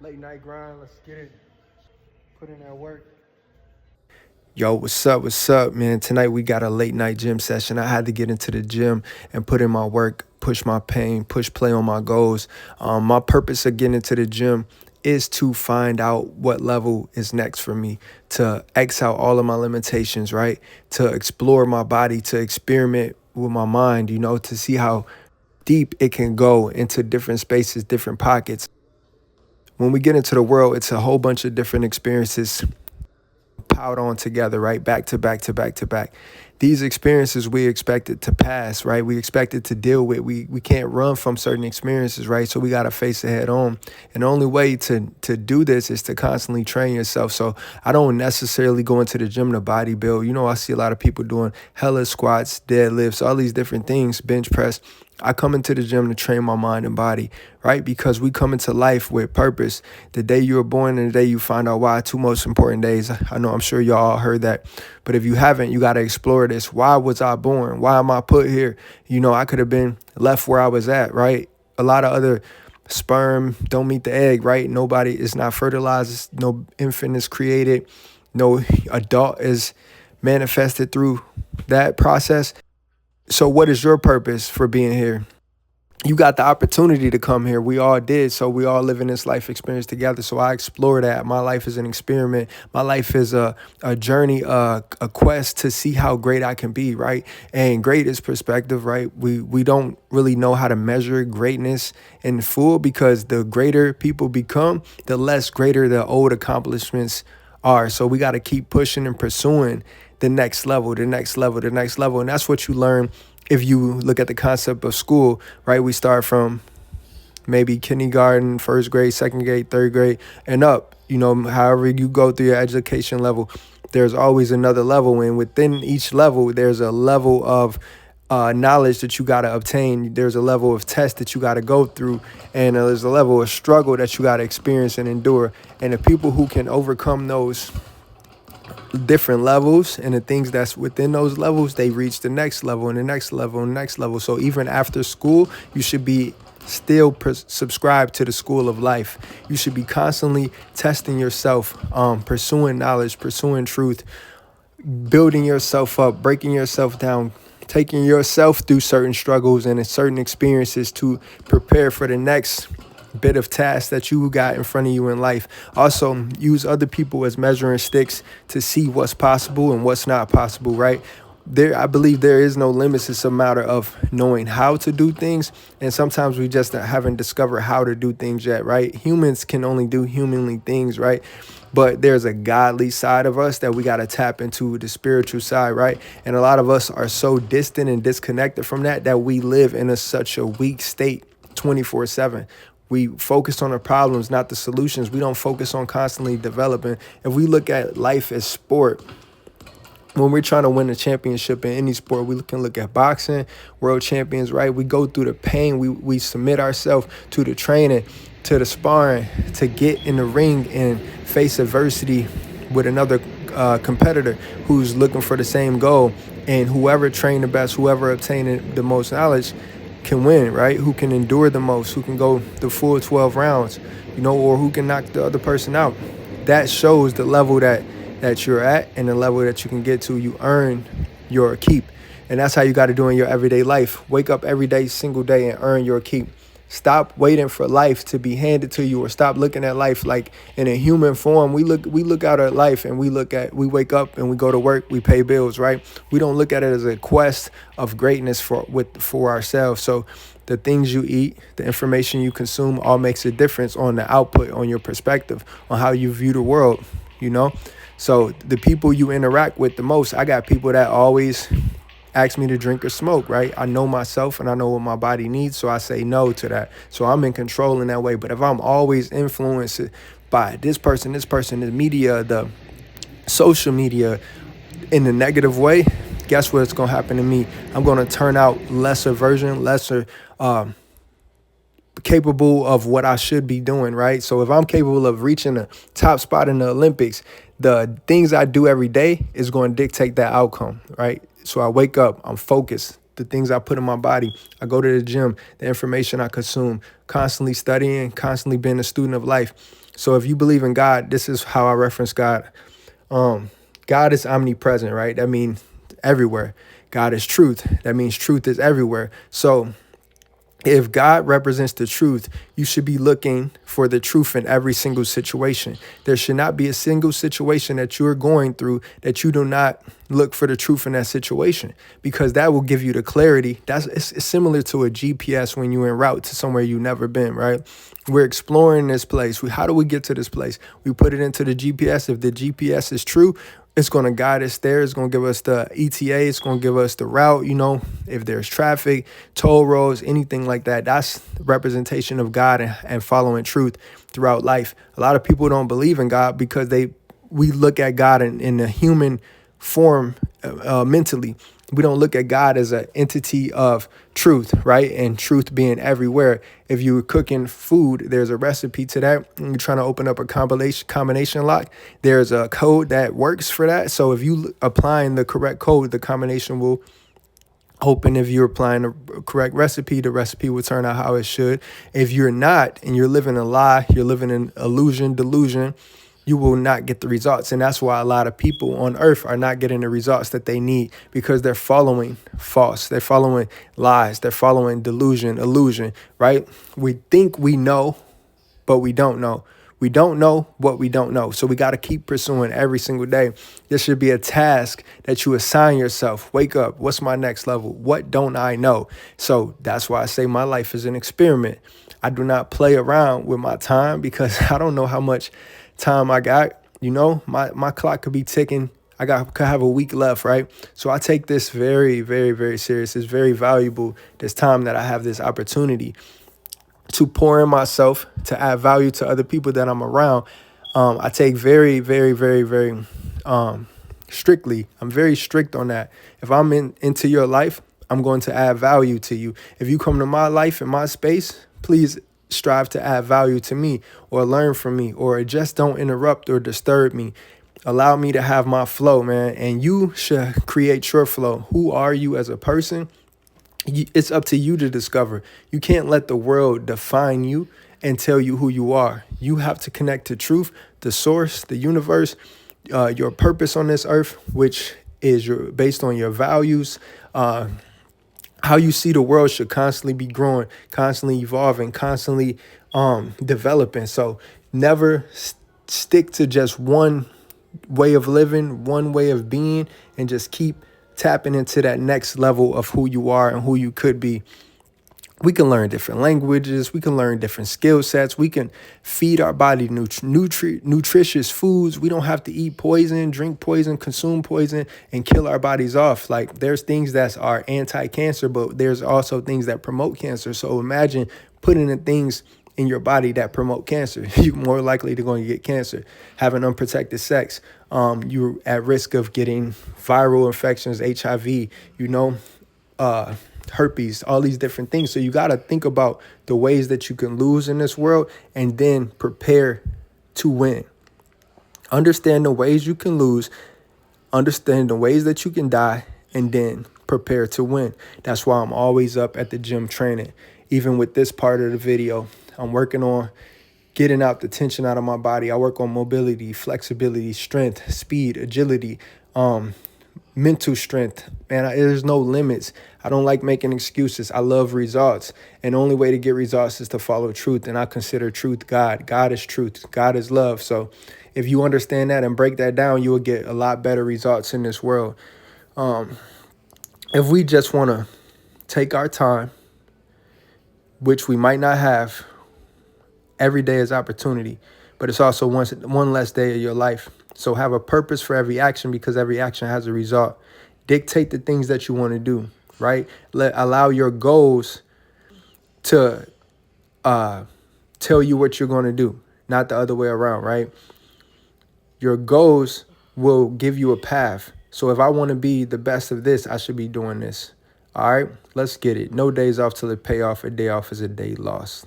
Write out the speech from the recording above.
Late night grind, let's get it. Put in that work. Yo, what's up, man? Tonight we got a late night gym session. I had to get into the gym and put in my work, push my pain, push play on my goals. My purpose of getting into the gym is to find out what level is next for me, to X out all of my limitations, right? To explore my body, to experiment with my mind, to see how deep it can go into different spaces, different pockets. When we get into the world, it's a whole bunch of different experiences piled on together, right? Back to back to back to back. These experiences we expected to pass, right? We expected to deal with. We can't run from certain experiences, right? So we gotta face it head on. And the only way to do this is to constantly train yourself. So I don't necessarily go into the gym to bodybuild. I see a lot of people doing hella squats, deadlifts, all these different things, bench press. I come into the gym to train my mind and body, right? Because we come into life with purpose. The day you were born and the day you find out why, two most important days. I know I'm sure y'all all heard that. But if you haven't, you got to explore this. Why was I born? Why am I put here? I could have been left where I was at, right? A lot of other sperm don't meet the egg, right? Nobody is not fertilized. No infant is created. No adult is manifested through that process. So what is your purpose for being here? You got the opportunity to come here. We all did. So we all live in this life experience together. So I explore that. My life is an experiment. My life is a journey, a quest to see how great I can be, right? And great is perspective, right? We don't really know how to measure greatness in full, because the greater people become, the less greater the old accomplishments are. So we got to keep pushing and pursuing the next level, the next level, the next level. And that's what you learn if you look at the concept of school, right? We start from maybe kindergarten, first grade, second grade, third grade, and up. However you go through your education level, there's always another level. And within each level, there's a level of knowledge that you got to obtain. There's a level of test that you got to go through. And there's a level of struggle that you got to experience and endure. And the people who can overcome those different levels and the things that's within those levels, they reach the next level and the next level and the next level. So even after school, you should be still subscribed to the school of life. You should be constantly testing yourself, pursuing knowledge, pursuing truth, building yourself up, breaking yourself down, taking yourself through certain struggles and certain experiences to prepare for the next bit of tasks that you got in front of you in life. Also, use other people as measuring sticks to see what's possible and what's not possible, right? I believe there is no limits. It's a matter of knowing how to do things. And sometimes we just haven't discovered how to do things yet, right? Humans can only do humanly things, right? But there's a godly side of us that we got to tap into, the spiritual side, right? And a lot of us are so distant and disconnected from that we live in such a weak state 24/7. We focus on the problems, not the solutions. We don't focus on constantly developing. If we look at life as sport, when we're trying to win a championship in any sport, we can look at boxing, world champions, right? We go through the pain. We submit ourselves to the training, to the sparring, to get in the ring and face adversity with another competitor who's looking for the same goal. And whoever trained the best, whoever obtained the most knowledge can win, right? Who can endure the most, who can go the full 12 rounds, or who can knock the other person out. That shows the level that you're at and the level that you can get to. You earn your keep. And that's how you got to do in your everyday life. Wake up every day, single day, and earn your keep. Stop waiting for life to be handed to you, or stop looking at life like in a human form. We look out at life and we wake up and we go to work, we pay bills, right? We don't look at it as a quest of greatness for ourselves. So the things you eat, the information you consume, all makes a difference on the output, on your perspective, on how you view the world, So the people you interact with the most, I got people that always ask me to drink or smoke, right? I know myself and I know what my body needs, so I say no to that. So I'm in control in that way. But if I'm always influenced by this person, the media, the social media in the negative way, guess what's going to happen to me? I'm going to turn out lesser capable of what I should be doing, right? So if I'm capable of reaching a top spot in the Olympics, the things I do every day is going to dictate that outcome, right? So I wake up, I'm focused. The things I put in my body, I go to the gym, the information I consume, constantly studying, constantly being a student of life. So if you believe in God, this is how I reference God. God is omnipresent, right? That means everywhere. God is truth. That means truth is everywhere. So if God represents the truth, you should be looking for the truth in every single situation. There should not be a single situation that you're going through that you do not look for the truth in that situation, because that will give you the clarity. It's similar to a GPS when you're en route to somewhere you've never been, right? We're exploring this place. How do we get to this place? We put it into the GPS. If the GPS is true, it's going to guide us there. It's going to give us the ETA. It's going to give us the route. If there's traffic, toll roads, anything like that, that's representation of God and following truth throughout life. A lot of people don't believe in God because we look at God in a human form mentally. We don't look at God as an entity of truth, right? And truth being everywhere. If you're cooking food, there's a recipe to that. And you're trying to open up a combination lock, there's a code that works for that. So if you applying the correct code, the combination will open. If you're applying the correct recipe, the recipe will turn out how it should. If you're not, and you're living a lie, you're living in illusion, delusion, you will not get the results. And that's why a lot of people on earth are not getting the results that they need, because they're following false. They're following lies. They're following delusion, illusion, right? We think we know, but we don't know. We don't know what we don't know. So we got to keep pursuing every single day. This should be a task that you assign yourself. Wake up. What's my next level? What don't I know? So that's why I say my life is an experiment. I do not play around with my time, because I don't know how much time I got. My clock could be ticking. Could have a week left, right? So I take this very, very, very serious. It's very valuable, this time that I have this opportunity to pour in myself, to add value to other people that I'm around. I take very, very, very, very strictly. I'm very strict on that. If I'm into your life, I'm going to add value to you. If you come to my life and my space, please strive to add value to me, or learn from me, or just don't interrupt or disturb me. Allow me to have my flow, man. And you should create your flow. Who are you as a person? It's up to you to discover. You can't let the world define you and tell you who you are. You have to connect to truth, the source, the universe, your purpose on this earth, which is based on your values. How you see the world should constantly be growing, constantly evolving, constantly developing. So never stick to just one way of living, one way of being, and just keep tapping into that next level of who you are and who you could be. We can learn different languages. We can learn different skill sets. We can feed our body nutritious foods. We don't have to eat poison, drink poison, consume poison, and kill our bodies off. Like, there's things that are anti-cancer, but there's also things that promote cancer. So imagine putting in things in your body that promote cancer. You're more likely to go and get cancer. Having unprotected sex, you're at risk of getting viral infections, HIV, herpes, all these different things. So you got to think about the ways that you can lose in this world, and then prepare to win. Understand the ways you can lose, understand the ways that you can die, and then prepare to win. That's why I'm always up at the gym training. Even with this part of the video, I'm working on getting out the tension out of my body. I work on mobility, flexibility, strength, speed, agility, mental strength. Man, there's no limits. I don't like making excuses. I love results. And the only way to get results is to follow truth. And I consider truth God. God is truth. God is love. So if you understand that and break that down, you will get a lot better results in this world. If we just want to take our time, which we might not have, every day is opportunity, but it's also one less day of your life. So have a purpose for every action, because every action has a result. Dictate the things that you want to do, right? Allow your goals to tell you what you're going to do, not the other way around, right? Your goals will give you a path. So if I want to be the best of this, I should be doing this. All right, let's get it. No days off till it pay off. A day off is a day lost.